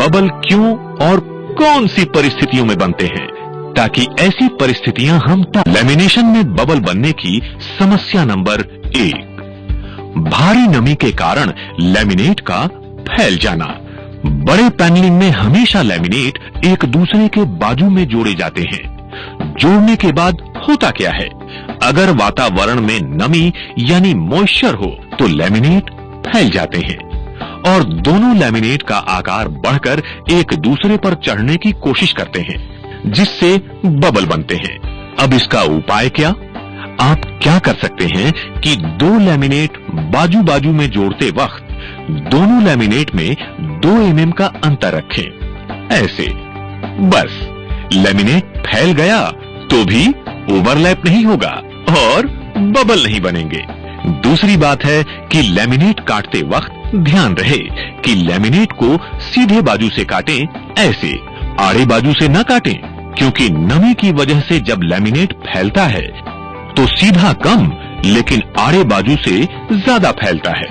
Bubble क्यों और कौन सी परिस्थितियों में बनते हैं, ताकि ऐसी परिस्थितियां हम लैमिनेशन में बबल बनने की समस्या नंबर 1, भारी नमी के कारण लैमिनेट का फैल जाना। बड़े पैनलिंग में हमेशा लैमिनेट एक दूसरे के बाजू में जोड़े जाते हैं। जोड़ने के बाद होता क्या है, अगर वातावरण में नमी यानी मॉइस्चर हो तो लैमिनेट फैल जाते हैं और दोनों लैमिनेट का आकार बढ़कर एक दूसरे पर चढ़ने की कोशिश करते हैं, जिससे बबल बनते हैं। अब इसका उपाय क्या? आप क्या कर सकते हैं कि दो लैमिनेट बाजू बाजू में जोड़ते वक्त दोनों लैमिनेट में 2 mm का अंतर रखें। ऐसे बस लैमिनेट फैल गया तो भी ओवरलैप नहीं होगा और बबल नहीं बनेंगे। दूसरी बात है कि लैमिनेट काटते वक्त ध्यान रहे कि लैमिनेट को सीधे बाजू से काटें, ऐसे आड़े बाजू से न काटें, क्योंकि नमी की वजह से जब लैमिनेट फैलता है तो सीधा कम लेकिन आड़े बाजू से ज्यादा फैलता है।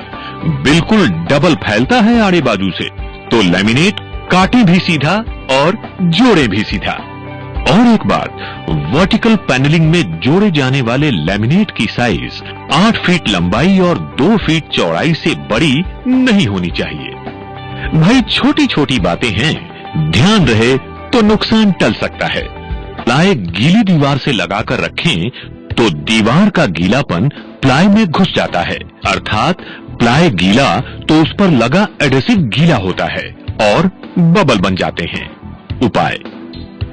बिल्कुल डबल फैलता है आड़े बाजू से, तो लैमिनेट काटे भी सीधा और जोड़े भी सीधा। और एक बात, वर्टिकल पैनलिंग में जोड़े जाने वाले लैमिनेट की साइज 8 फीट लंबाई और 2 फीट चौड़ाई से बड़ी नहीं होनी चाहिए। भाई छोटी छोटी बातें हैं, ध्यान रहे तो नुकसान टल सकता है। प्लाई गीली दीवार से लगाकर रखें तो दीवार का गीलापन प्लाई में घुस जाता है, अर्थात प्लाई गीला तो उस पर लगा एडेसिव गीला होता है और बबल बन जाते हैं। उपाय,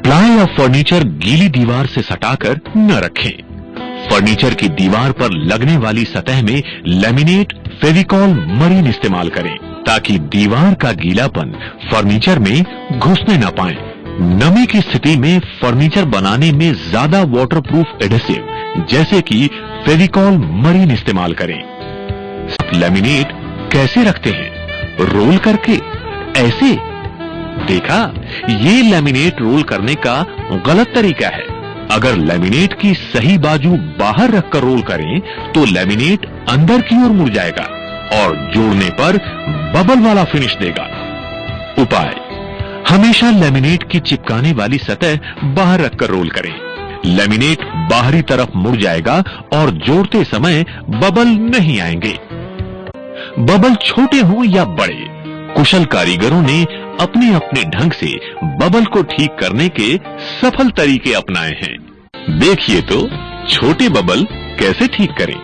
प्लाई या फर्नीचर गीली दीवार से सटाकर न रखें। फर्नीचर की दीवार पर लगने वाली सतह में लैमिनेट फेविकॉल मरीन इस्तेमाल करें, ताकि दीवार का गीलापन फर्नीचर में घुसने न पाए। नमी की स्थिति में फर्नीचर बनाने में ज्यादा वाटरप्रूफ एडेसिव जैसे कि फेविकॉल मरीन इस्तेमाल करें। लैमिनेट कैसे रखते हैं? रोल करके, ऐसे। देखा, ये लैमिनेट रोल करने का गलत तरीका है। अगर लैमिनेट की सही बाजू बाहर रखकर रोल करें तो लैमिनेट अंदर की ओर मुड़ जाएगा और जोड़ने पर बबल वाला फिनिश देगा। उपाय, हमेशा लैमिनेट की चिपकाने वाली सतह बाहर रखकर रोल करें। लैमिनेट बाहरी तरफ मुड़ जाएगा और जोड़ते समय बबल नहीं आएंगे। बबल छोटे हों या बड़े, कुशल कारीगरों ने अपने अपने ढंग से बबल को ठीक करने के सफल तरीके अपनाए हैं। देखिए तो छोटे बबल कैसे ठीक करें।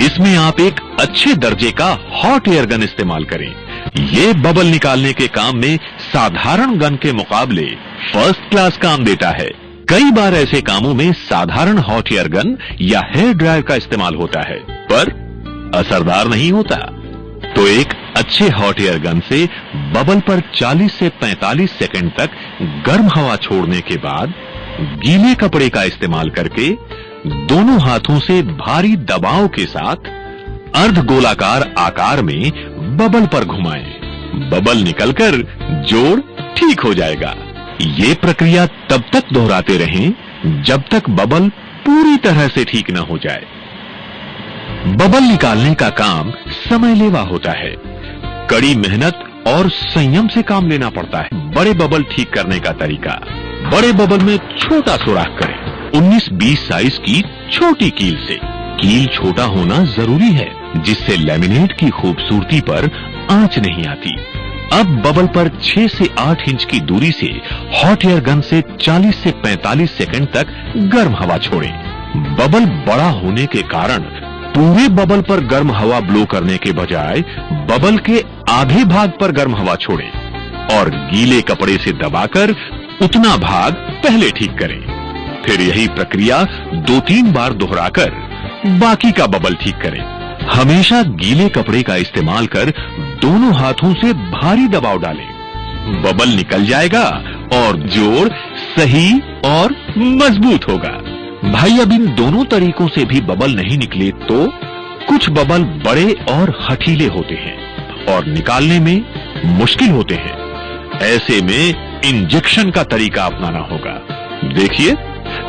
इसमें आप एक अच्छे दर्जे का हॉट एयर गन इस्तेमाल करें। ये बबल निकालने के काम में साधारण गन के मुकाबले फर्स्ट क्लास काम देता है। कई बार ऐसे कामों में साधारण हॉट एयर गन या हेयर ड्रायर का इस्तेमाल होता है, पर असरदार नहीं होता। तो एक अच्छे हॉट एयर गन से बबल पर 40 से 45 सेकंड तक गर्म हवा छोड़ने के बाद गीले कपड़े का इस्तेमाल करके दोनों हाथों से भारी दबाव के साथ अर्ध गोलाकार आकार में बबल पर घुमाएं। बबल निकलकर जोड़ ठीक हो जाएगा। ये प्रक्रिया तब तक दोहराते रहें जब तक बबल पूरी तरह से ठीक न हो जाए। बबल निकालने का काम समयलेवा होता है, कड़ी मेहनत और संयम से काम लेना पड़ता है। बड़े बबल ठीक करने का तरीका, बड़े बबल में छोटा सुराख करें। 19-20 साइज की छोटी कील से। कील छोटा होना जरूरी है, जिससे लैमिनेट की खूबसूरती पर आंच नहीं आती। अब बबल पर 6 से 8 इंच की दूरी से हॉट एयर गन से 40 से 45 सेकंड तक गर्म हवा छोड़ें। बबल बड़ा होने के कारण पूरे बबल पर गर्म हवा ब्लो करने के बजाय बबल के आधे भाग पर गर्म हवा छोड़ें और गीले कपड़े से दबाकर उतना भाग पहले ठीक करें। फिर यही प्रक्रिया 2-3 बार दोहराकर बाकी का बबल ठीक करें। हमेशा गीले कपड़े का इस्तेमाल कर दोनों हाथों से भारी दबाव डालें। बबल निकल जाएगा और जोड़ सही और मजबूत होगा। भाई, अब इन दोनों तरीकों से भी बबल नहीं निकले तो कुछ बबल बड़े और हठीले होते हैं और निकालने में मुश्किल होते हैं। ऐसे में इंजेक्शन का तरीका अपनाना होगा। देखिए,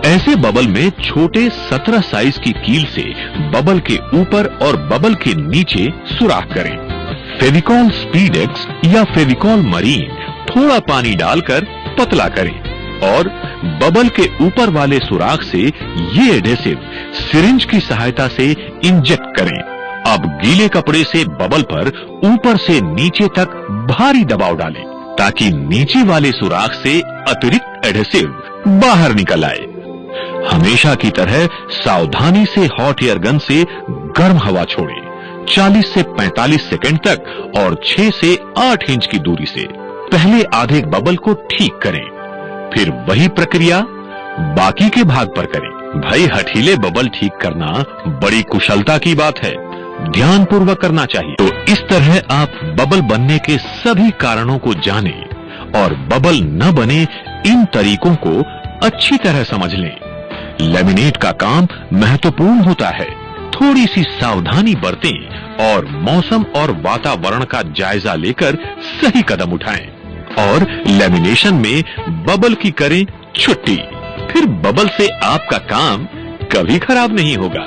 ऐसे बबल में छोटे 17 साइज की कील से बबल के ऊपर और बबल के नीचे सुराख करें। फेविकॉल स्पीड एक्स या फेविकॉल मरीन थोड़ा पानी डालकर पतला करें और बबल के ऊपर वाले सुराख से ये एडेसिव सिरिंज की सहायता से इंजेक्ट करें। अब गीले कपड़े से बबल पर ऊपर से नीचे तक भारी दबाव डालें ताकि नीचे वाले सुराख से अतिरिक्त एडेसिव बाहर निकल आए। हमेशा की तरह सावधानी से हॉट एयर गन से गर्म हवा छोड़ें 40 से 45 सेकंड तक और 6 से 8 इंच की दूरी से। पहले आधे बबल को ठीक करें, फिर वही प्रक्रिया बाकी के भाग पर करें। भाई हठीले बबल ठीक करना बड़ी कुशलता की बात है, ध्यान पूर्वक करना चाहिए। तो इस तरह आप बबल बनने के सभी कारणों को जानें और बबल न बने इन तरीकों को अच्छी तरह समझ लें। लेमिनेट का काम महत्वपूर्ण होता है, थोड़ी सी सावधानी बरतें और मौसम और वातावरण का जायजा लेकर सही कदम उठाएं और लेमिनेशन में बबल की करें छुट्टी। फिर बबल से आपका काम कभी खराब नहीं होगा।